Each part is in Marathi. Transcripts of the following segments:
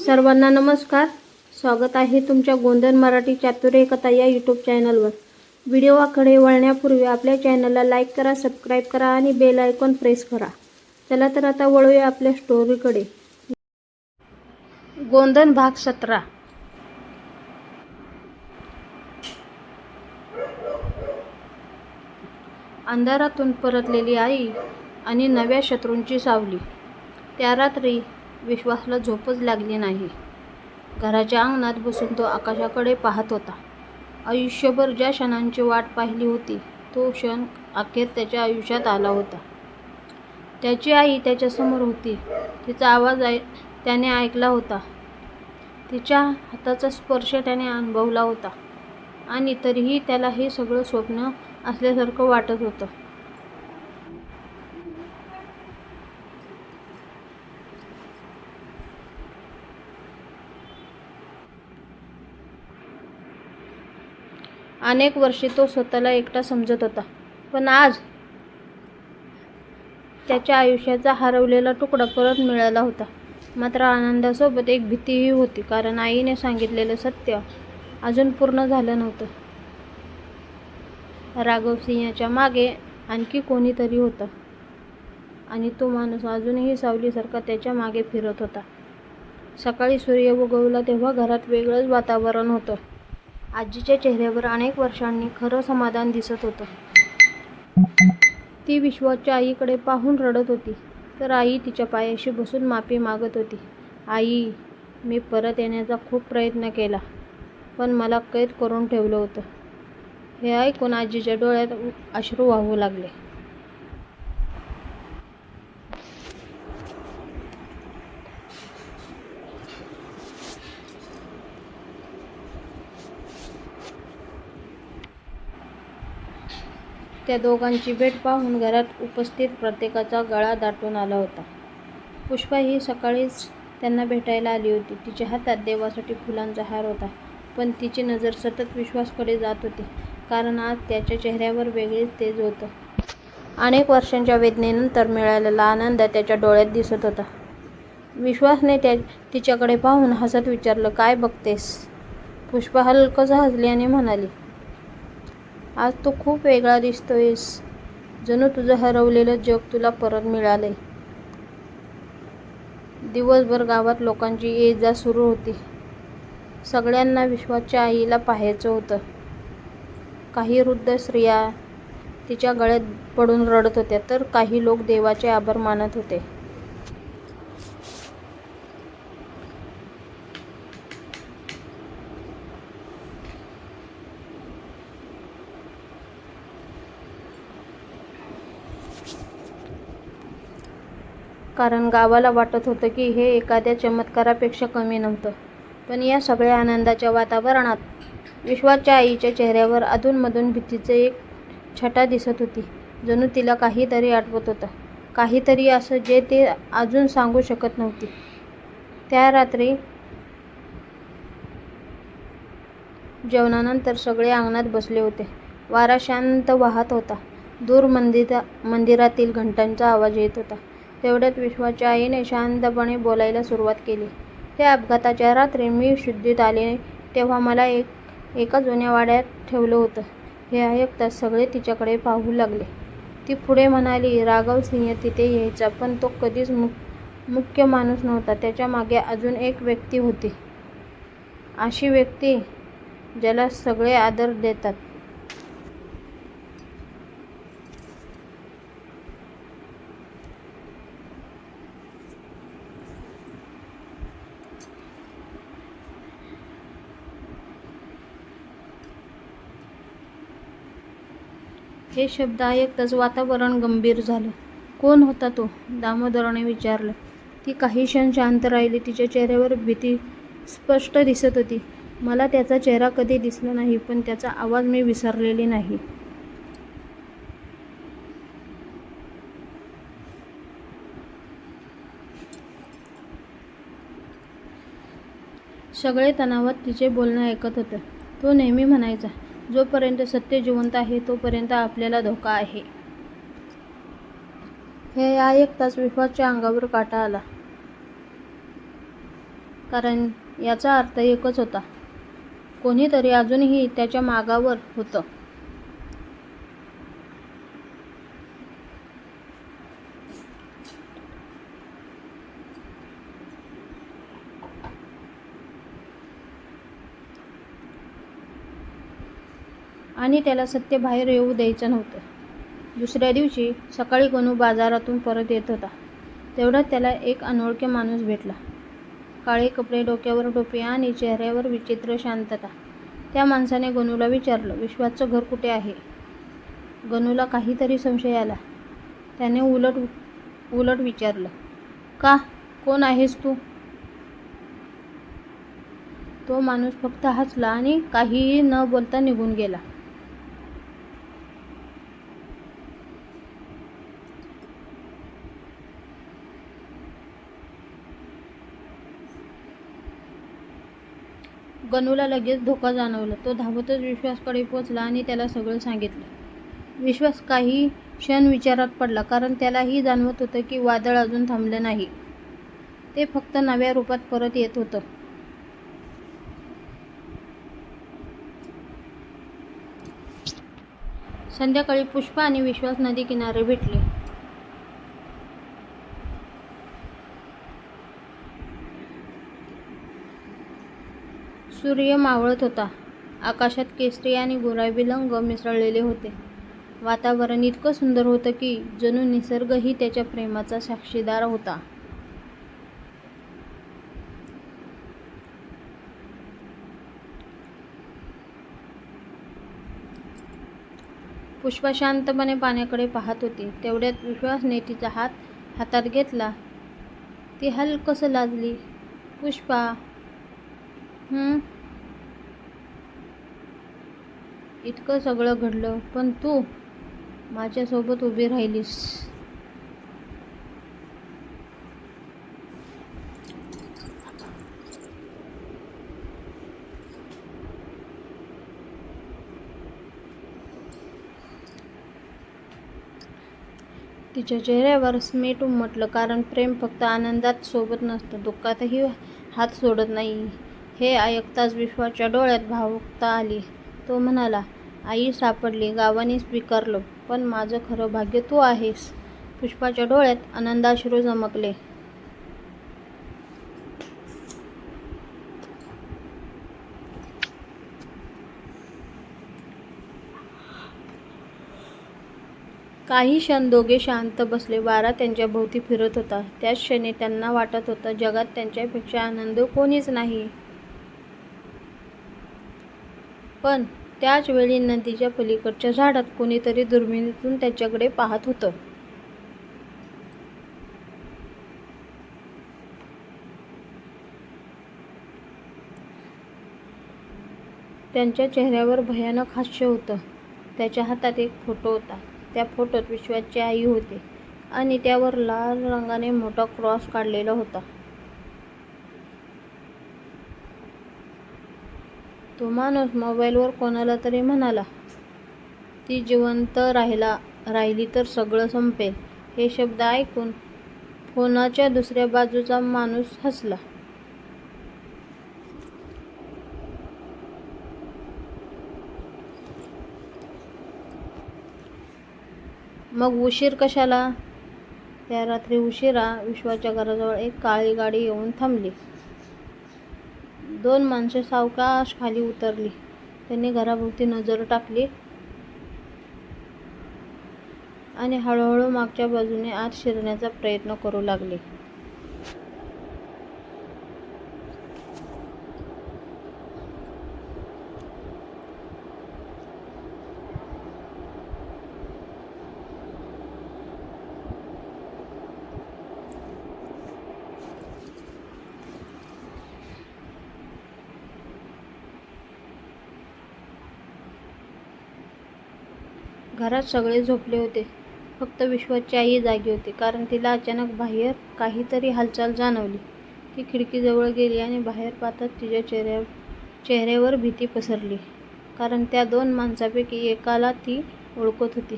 सर्वांना नमस्कार. स्वागत आहे तुमच्या गोंधन मराठी चातुर्य कथा या यूट्यूब चॅनलवर. व्हिडिओकडे वळण्यापूर्वी आपल्या चॅनलला लाईक करा, सबस्क्राईब करा आणि बेल आयकॉन प्रेस करा. चला तर आता वळूया आपल्या स्टोरीकडे. गोंधन भाग 17. अंधारातून परतलेली आई आणि नव्या शत्रूंची सावली. त्या रात्री विश्वासला झोपच लागली नाही. घराच्या अंगणात बसून तो आकाशाकडे पाहत होता. आयुष्यभर ज्या क्षणांची वाट पाहिली होती तो क्षण अखेर त्याच्या आयुष्यात आला होता. त्याची आई त्याच्यासमोर होती. तिचा आवाज त्याने ऐकला होता. तिच्या हाताचा स्पर्श त्याने अनुभवला होता. आणि तरीही त्याला हे सगळं स्वप्न असल्यासारखं वाटत होतं. अनेक वर्षे तो स्वतःला एकटा समजत होता. पण आज त्याच्या आयुष्याचा हरवलेला तुकडा परत मिळाला होता. मात्र आनंदासोबत एक भीतीही होती, कारण आईने सांगितलेलं सत्य अजून पूर्ण झालं नव्हतं. राघव सिंहच्या मागे आणखी कोणीतरी होतं आणि तो माणूस अजूनही सावलीसारखा त्याच्या मागे फिरत होता. सकाळी सूर्य उगवला तेव्हा घरात वेगळंच वातावरण होतं. आजीच्या चेहऱ्यावर अनेक वर्षांनी खरं समाधान दिसत होतं. ती विश्वाच्या आईकडे पाहून रडत होती, तर आई तिच्या पायाशी बसून माफी मागत होती. आई, मी परत येण्याचा खूप प्रयत्न केला, पण मला कैद करून ठेवलं होतं. हे ऐकून आजीच्या डोळ्यात अश्रू वाहू लागले. त्या दोघांची भेट पाहून घरात उपस्थित प्रत्येकाचा गळा दाटून आला होता. पुष्पा ही सकाळीच त्यांना भेटायला आली होती. तिच्या हातात देवासाठी फुलांचा हार होता, पण तिची नजर सतत विश्वासकडे जात होती, कारण आज त्याच्या चेहऱ्यावर वेगळीच तेज होतं. अनेक वर्षांच्या वेदनेनंतर मिळालेला आनंद त्याच्या डोळ्यात दिसत होता. विश्वासने तिच्याकडे पाहून हसत विचारलं, काय बघतेस? पुष्पा हलकंच हसली आणि म्हणाली, आज तू खूप वेगळा दिसतोयस. जणू तुझं हरवलेलं जग तुला परत मिळालंय. दिवसभर गावात लोकांची ये-जा सुरू होती. सगळ्यांना विश्वाच्या आईला पाहायचं होतं. काही वृद्ध स्त्रिया तिच्या गळ्यात पडून रडत होत्या, तर काही लोक देवाचे आभार मानत होते. कारण गावाला वाटत होतं की हे एखाद्या चमत्कारापेक्षा कमी नव्हतं. पण या सगळ्या आनंदाच्या वातावरणात विश्वाच्या आईच्या चेहऱ्यावर अधूनमधून भीतीची एक छटा दिसत होती. जणू तिला काहीतरी आठवत होतं, काहीतरी असं जे ती अजून सांगू शकत नव्हती. त्या रात्री जेवणानंतर सगळे अंगणात बसले होते. वारा शांत वाहत होता. दूर मंदिरातील घंटांचा आवाज येत होता. तेवढ्यात विश्वाच्या आईने शांतपणे बोलायला सुरुवात केली. त्या अपघाताच्या रात्री मी शुद्धीत आले तेव्हा मला एका जुन्या वाड्यात ठेवलं होतं. हे ऐकताच सगळे तिच्याकडे पाहू लागले. ती पुढे म्हणाली, राघव सिंह तिथे यायचा, पण तो कधीच मुख्य माणूस नव्हता. त्याच्या मागे अजून एक व्यक्ती होती, अशी व्यक्ती ज्याला सगळे आदर देतात. हे शब्द ऐकताच वातावरण गंभीर झालं. कोण होता तो? दामोदराने विचारलं. ती काही क्षण शांत राहिली. तिच्या चेहऱ्यावर भीती स्पष्ट दिसत होती. मला त्याचा चेहरा कधी दिसला नाही, पण त्याचा आवाज मी विसरलेली नाही. सगळे तणावात तिचे बोलणं ऐकत होते. तो नेहमी म्हणायचा, जोपर्यंत सत्य जिवंत आहे तोपर्यंत आपल्याला धोका आहे. हे ऐकताच विश्वाच्या अंगावर काटा आला. कारण याचा अर्थ एकच होता, कोणीतरी अजूनही त्याच्या मागावर होतं. आणि त्याला सत्य बाहेर येऊ द्यायचं नव्हतं. दुसऱ्या दिवशी सकाळी गणू बाजारातून परत येत होता. तेवढ्यात त्याला एक अनोळखी माणूस भेटला. काळे कपडे, डोक्यावर टोपी आणि चेहऱ्यावर विचित्र शांतता. त्या माणसाने गणूला विचारलं, विश्वाचं घर कुठे आहे? गणूला काहीतरी संशय आला. त्याने उलट विचारलं, का? कोण आहेस तू? तो माणूस फक्त हसला आणि काहीही न बोलता निघून गेला. गणूला लगेच धोका जाणवला. तो धावतच विश्वासकडे पोचला आणि त्याला सगळं सांगितलं. विश्वास काही क्षण विचारात पडला, कारण त्यालाही जाणवत होतं की वादळ अजून थांबलं नाही. ते फक्त नव्या रूपात परत येत होतं. संध्याकाळी पुष्पा आणि विश्वास नदी किनारे भेटले. सूर्य मावळत होता. आकाशात केसरी आणि गुलाबी रंग मिसळलेले होते. वातावरण इतकं सुंदर होतं की जणू निसर्गही त्याच्या प्रेमाचा साक्षीदार होता. पुष्पा शांतपणे पाण्याकडे पाहत होती. तेवढ्यात विश्वासने तिचा हात हातात घेतला. ती हलकसं लाजली. पुष्पा, इतकं सगळं घडलं, पण तू माझ्यासोबत उभी राहिलीस. तिच्या चेहऱ्यावर स्मित उमटलं, कारण प्रेम फक्त आनंदात सोबत नसतं, दुःखातही हात सोडत नाही. हे ऐकताच विश्वाच्या डोळ्यात भावुकता आली. तो म्हणाला, आई सापडली, गावाने स्वीकारलं, पण माझं खरं भाग्य तू आहेस. पुष्पाच्या डोळ्यात आनंदाश्रू चमकले. काही क्षण दोघे शांत बसले. वारा त्यांच्या भोवती फिरत होता. त्याच क्षणी त्यांना वाटत होतं, जगात त्यांच्यापेक्षा आनंद कोणीच नाही. पण त्याच वेळी नदीच्या पलीकडच्या झाडात कोणीतरी दुर्बिणीतून त्यांच्याकडे पाहत होतं. त्यांच्या चेहऱ्यावर भयानक हास्य होतं. त्याच्या हातात एक फोटो होता. त्या फोटोत विश्वाची आई होती आणि त्यावर लाल रंगाने मोठा क्रॉस काढलेला होता. तो माणूस मोबाईलवर कोणाला तरी म्हणाला, ती जिवंत राहिली तर सगळं संपेल. हे शब्द ऐकून फोनाच्या दुसऱ्या बाजूचा माणूस हसला. मग उशीर कशाला? त्या रात्री उशिरा विश्वाच्या घराजवळ एक काळी गाडी येऊन थांबली. 2 माणसे सावकाश खाली उतरली. त्यांनी घराभोवती नजर टाकली आणि हळूहळू मागच्या बाजूने आत शिरण्याचा प्रयत्न करू लागले. घरात सगळे झोपले होते. फक्त विश्वाची आई जागी होती, कारण तिला अचानक बाहेर काहीतरी हालचाल जाणवली. ती खिडकीजवळ गेली आणि बाहेर पाहताच तिच्या चेहऱ्यावर भीती पसरली, कारण त्या 2 माणसांपैकी एकाला ती ओळखत होती.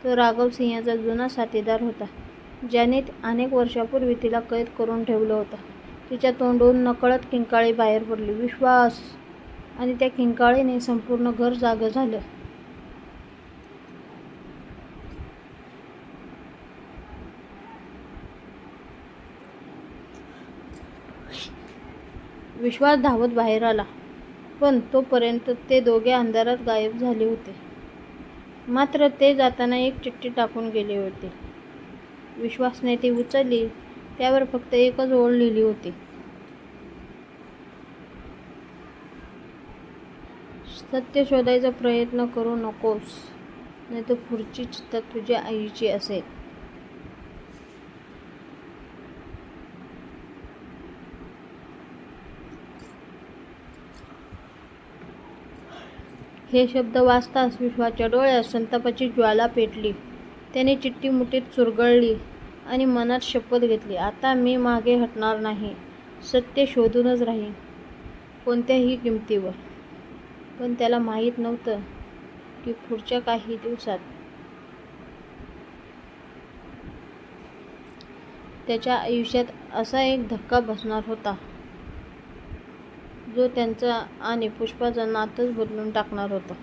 तो राघव सिंहचा जुना साथीदार होता, ज्याने अनेक वर्षांपूर्वी तिला कैद करून ठेवलं होतं. तिच्या तोंडून नकळत किंकाळी बाहेर पडली. विश्वास! आणि त्या किंकाळीने संपूर्ण घर जागं झालं. विश्वास धावत बाहेर आला, पण तोपर्यंत ते दोघे अंधारात गायब झाले होते. मात्र ते जाताना एक चिठ्ठी टाकून गेले होते. विश्वासने ती उचलली. त्यावर फक्त एकच ओळ लिहिली होती. सत्य शोधायचा प्रयत्न करू नकोस, नाहीतर पुढची चिंता तुझ्या आईची असेल. हे शब्द वाचताच विश्वाच्या डोळ्यात संतापाची ज्वाला पेटली. त्याने चिठ्ठी मुठीत चुरगळली आणि मनात शपथ घेतली, आता मी मागे हटणार नाही. सत्य शोधूनच राहीन, कोणत्याही किमतीवर. पण त्याला माहीत नव्हतं की पुढच्या काही दिवसात त्याच्या आयुष्यात असा एक धक्का बसणार होता, जो त्यांचं आणि पुष्पाचं नातंच बदलून टाकणार होता.